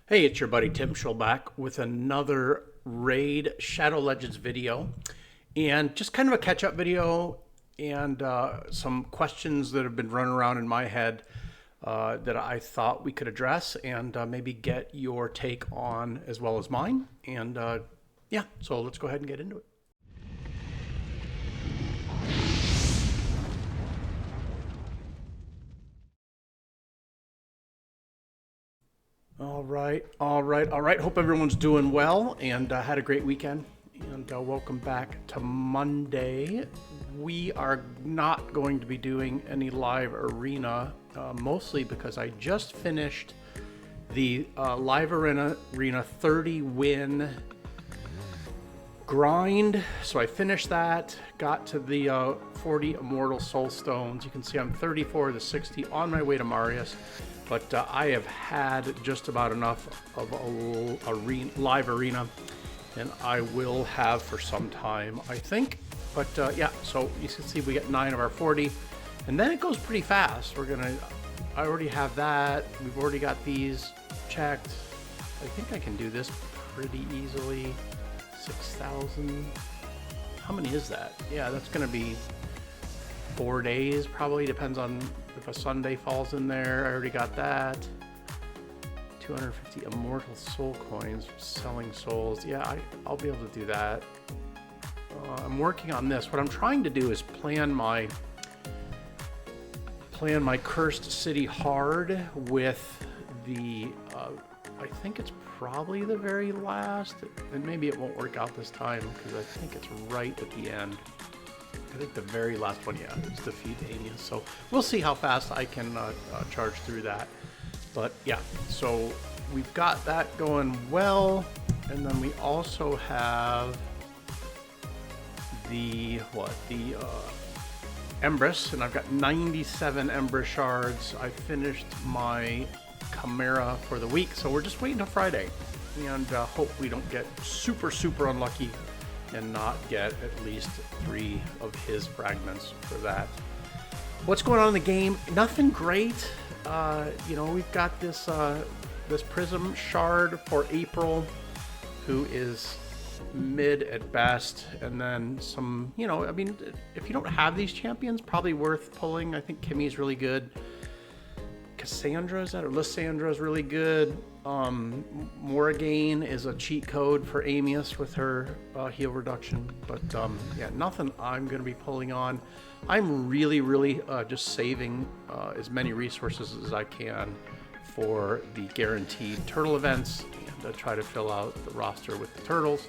Hey, it's your buddy Tim Schul back with another Raid Shadow Legends video, and just kind of a catch-up video and some questions that have been running around in my head that I thought we could address and maybe get your take on as well as mine. And yeah, so let's go ahead and get into it. All right, all right, all right. Hope everyone's doing well and had a great weekend. And welcome back to Monday. We are not going to be doing any live arena, mostly because I just finished the live arena 30 win grind. So I finished that, got to the 40 Immortal Soul Stones. You can see I'm 34 to 60 on my way to Marius. But I have had just about enough of a live arena, and I will have for some time, I think. But yeah, so you can see we get 9 of our 40, and then it goes pretty fast. I already have that. We've already got these checked. I think I can do this pretty easily. 6,000. How many is that? Yeah, that's gonna be 4 days, probably. Depends on if a Sunday falls in there. I already got that. 250 Immortal Soul Coins, selling souls. Yeah, I'll be able to do that. I'm working on this. What I'm trying to do is plan my Cursed City hard with the, I think it's probably the very last, and maybe it won't work out this time because I think it's right at the end. I think the very last one, yeah, is defeat Amius. So we'll see how fast I can charge through that. But yeah, so we've got that going well. And then we also have the Embrys, and I've got 97 Embrys shards. I finished my Chimera for the week, so we're just waiting till Friday. And hope we don't get super unlucky and not get at least 3 of his fragments for that. What's going on in the game? Nothing great. We've got this Prism shard for April, who is mid at best, and then some, if you don't have these champions, probably worth pulling. I think Kimmy's really good. Lysandra is really good. Morrigan is a cheat code for Amius with her heal reduction. But yeah, nothing I'm going to be pulling on. I'm really just saving as many resources as I can for the guaranteed turtle events and try to fill out the roster with the turtles.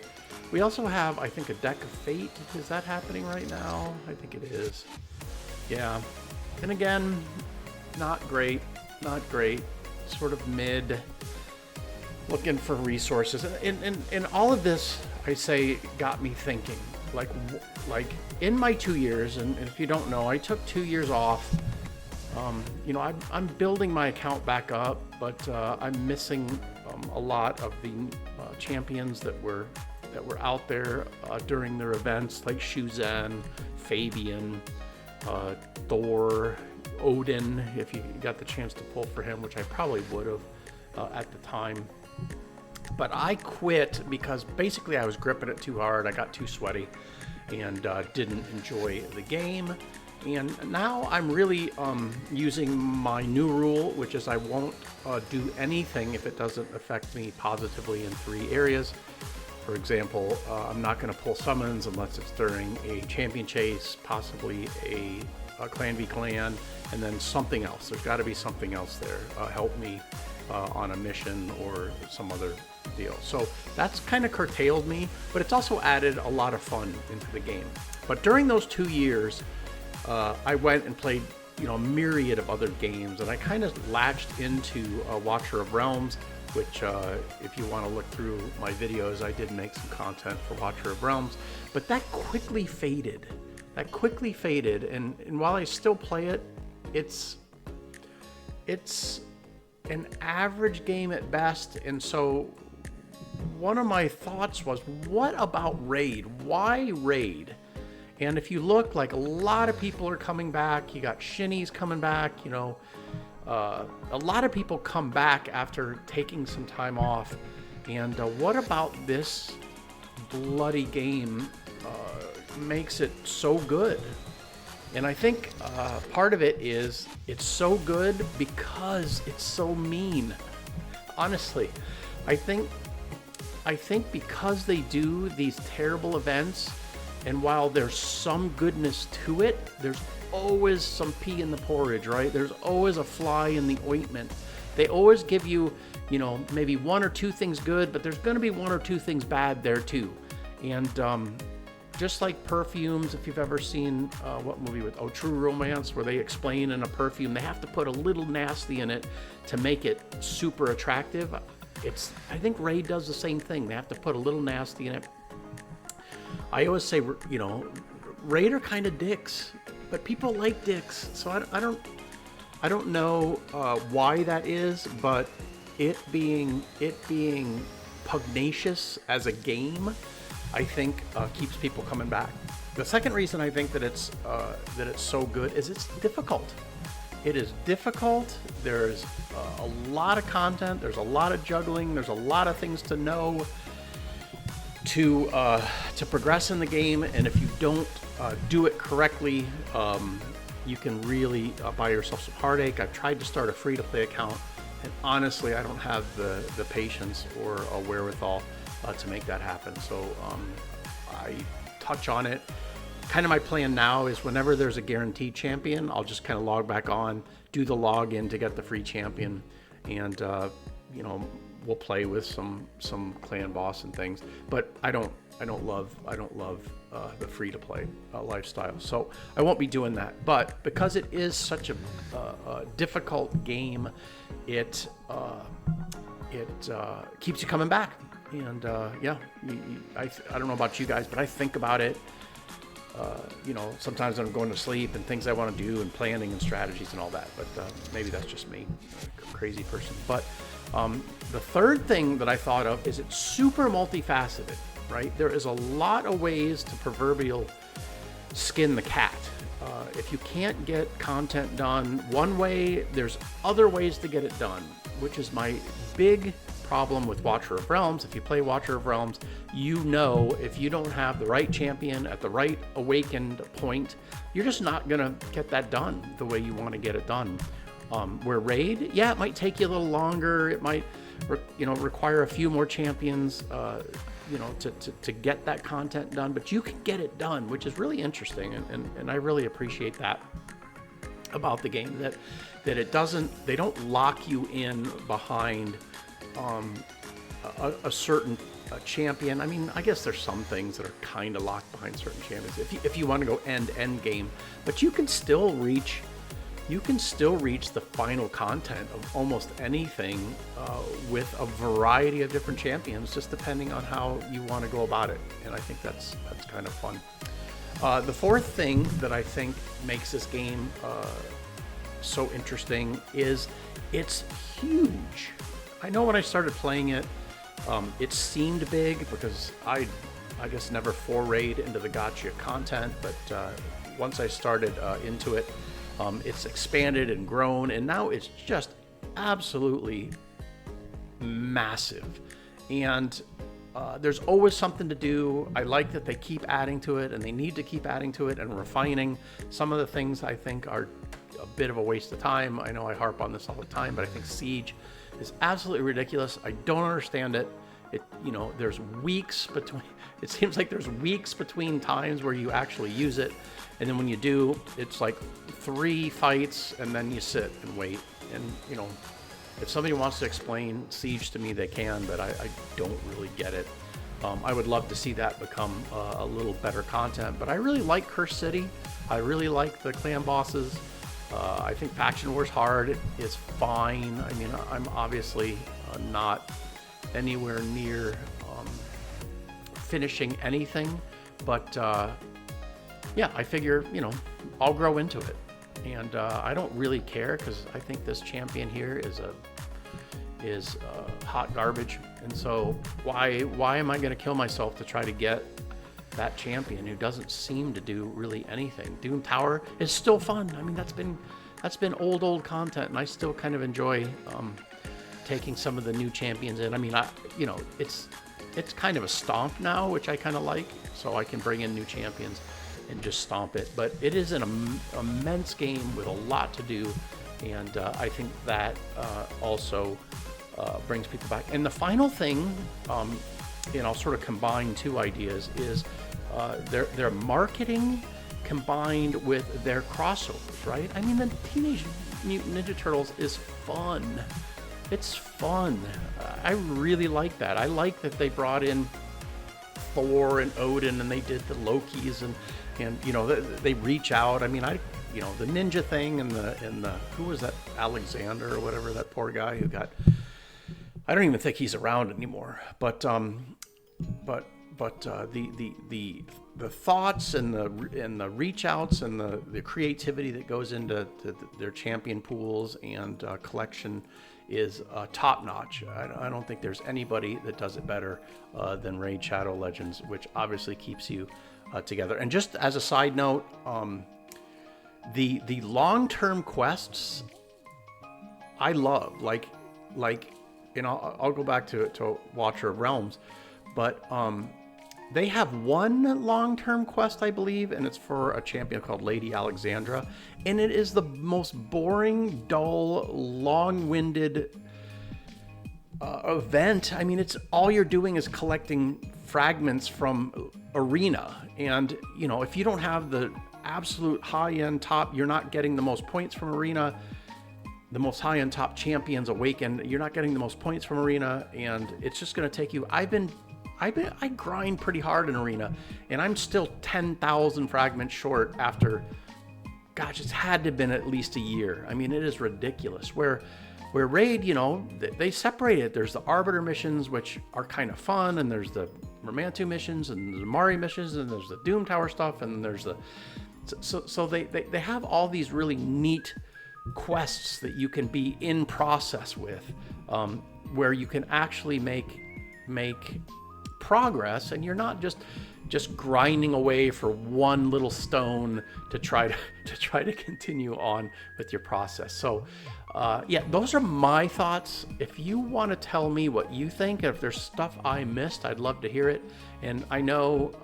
We also have, I think, a deck of fate. Is that happening right now? I think it is. Yeah. And again, not great, sort of mid, looking for resources. And all of this, I say, got me thinking, like in my 2 years, and if you don't know, I took 2 years off. I'm building my account back up, but I'm missing a lot of the champions that were out there during their events, like Shuzen, Fabian, Thor, Odin, if you got the chance to pull for him, which I probably would have at the time. But I quit because basically I was gripping it too hard. I got too sweaty and didn't enjoy the game. And now I'm really using my new rule, which is I won't do anything if it doesn't affect me positively in 3 areas. For example, I'm not going to pull summons unless it's during a champion chase, possibly a clan v clan, and then something else. There's got to be something else there. Help me on a mission or some other deal. So that's kind of curtailed me, but it's also added a lot of fun into the game. But during those 2 years, I went and played, a myriad of other games, and I kind of latched into Watcher of Realms, which if you want to look through my videos, I did make some content for Watcher of Realms, but that quickly faded. And while I still play it, it's an average game at best. And so one of my thoughts was, what about Raid? Why Raid? And if you look, like, a lot of people are coming back. You got Shinny's coming back, a lot of people come back after taking some time off. And what about this bloody game makes it so good? And I think part of it is it's so good because it's so mean. Honestly, I think because they do these terrible events, and while there's some goodness to it, there's always some pea in the porridge, right? There's always a fly in the ointment. They always give you, maybe one or two things good, but there's going to be one or two things bad there too. And just like perfumes, if you've ever seen what movie with True Romance, where they explain in a perfume they have to put a little nasty in it to make it super attractive. I think Raid does the same thing. They have to put a little nasty in it. I always say, Raid are kind of dicks, but people like dicks. So I don't know why that is, but it being pugnacious as a game, I think keeps people coming back. The second reason I think that it's so good is it's difficult. It is difficult. There's a lot of content. There's a lot of juggling. There's a lot of things to know to progress in the game. And if you don't do it correctly, you can really buy yourself some heartache. I've tried to start a free-to-play account, and honestly, I don't have the patience or a wherewithal to make that happen. So I touch on it. Kind of my plan now is whenever there's a guaranteed champion, I'll just kind of log back on, do the login to get the free champion, and we'll play with some clan boss and things. But I don't love the free to play lifestyle, so I won't be doing that. But because it is such a difficult game, it keeps you coming back. And I don't know about you guys, but I think about it. Sometimes I'm going to sleep and things I want to do and planning and strategies and all that. But maybe that's just me, a crazy person. But the third thing that I thought of is it's super multifaceted, right? There is a lot of ways to proverbial skin the cat. If you can't get content done one way, there's other ways to get it done, which is my big problem with Watcher of Realms. If you play Watcher of Realms, if you don't have the right champion at the right awakened point, you're just not gonna get that done the way you want to get it done. Where Raid, it might take you a little longer. It might, require a few more champions, to get that content done. But you can get it done, which is really interesting, and I really appreciate that about the game. That they don't lock you in behind a certain champion. I mean, I guess there's some things that are kind of locked behind certain champions if you want to go end game, but you can still reach the final content of almost anything with a variety of different champions, just depending on how you want to go about it. And I think that's kind of fun. The fourth thing that I think makes this game so interesting is it's huge. I know when I started playing it, it seemed big because I guess never forayed into the gocha content, but once I started into it, it's expanded and grown, and now it's just absolutely massive. And there's always something to do. I like that they keep adding to it, and they need to keep adding to it and refining. Some of the things I think are a bit of a waste of time. I know I harp on this all the time, but I think Siege is absolutely ridiculous. I don't understand it. There's weeks between. It seems like there's weeks between times where you actually use it, and then when you do, it's like 3 fights, and then you sit and wait. And if somebody wants to explain Siege to me, they can, but I don't really get it. I would love to see that become a little better content, but I really like Curse City. I really like the clan bosses. I think Faction Wars Hard is fine. I mean, I'm obviously not anywhere near finishing anything, but I figure, I'll grow into it. And I don't really care, because I think this champion here is hot garbage. And so why am I going to kill myself to try to get that champion who doesn't seem to do really anything? Doom Tower is still fun. I mean, that's been that's been old content, and I still kind of enjoy taking some of the new champions in. I mean, it's kind of a stomp now, which I kind of like, so I can bring in new champions and just stomp it. But it is an immense game with a lot to do, and I think that also brings people back. And the final thing, and I'll sort of combine two ideas, is their marketing combined with their crossovers, right? I mean, the Teenage Mutant Ninja Turtles is fun. It's fun. I really like that. I like that they brought in Thor and Odin, and they did the Lokis, and they reach out. I mean, the ninja thing, and the who was that, Alexander or whatever, that poor guy who got. I don't even think he's around anymore. But the thoughts and the reach outs and the creativity that goes into their champion pools and collection is top notch. I don't think there's anybody that does it better than Raid Shadow Legends, which obviously keeps you together. And just as a side note, the long-term quests I love, like I'll go back to Watcher of Realms, but they have one long-term quest, I believe, and it's for a champion called Lady Alexandra, and it is the most boring, dull, long-winded event. I mean, it's all you're doing is collecting fragments from Arena, and if you don't have the absolute high-end top, you're not getting the most points from Arena. The most high-end top champions awaken, you're not getting the most points from Arena, and it's just going to take you. I grind pretty hard in Arena, and I'm still 10,000 fragments short after, gosh, it's had to have been at least a year. I mean, it is ridiculous. Where Raid, they separate it. There's the Arbiter missions, which are kind of fun, and there's the Romantu missions, and the Mari missions, and there's the Doom Tower stuff, and there's the... So they have all these really neat quests that you can be in process with, where you can actually make progress, and you're not just grinding away for one little stone to try to continue on with your process. So those are my thoughts. If you want to tell me what you think, if there's stuff I missed, I'd love to hear it. And I know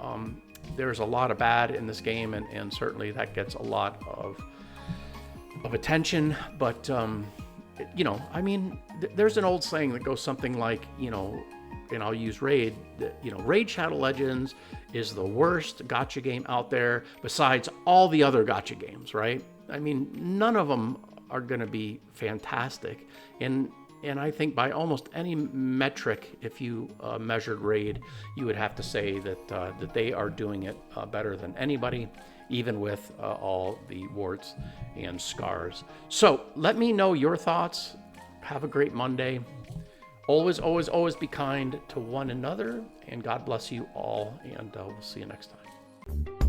there's a lot of bad in this game, and certainly that gets a lot of attention, but I mean, there's an old saying that goes something like, and I'll use Raid, Raid Shadow Legends is the worst gacha game out there besides all the other gacha games, right? I mean, none of them are going to be fantastic, and I think by almost any metric, if you measured Raid, you would have to say that they are doing it better than anybody, even with all the warts and scars. So let me know your thoughts. Have a great Monday. Always, always, always be kind to one another, and God bless you all, and we'll see you next time.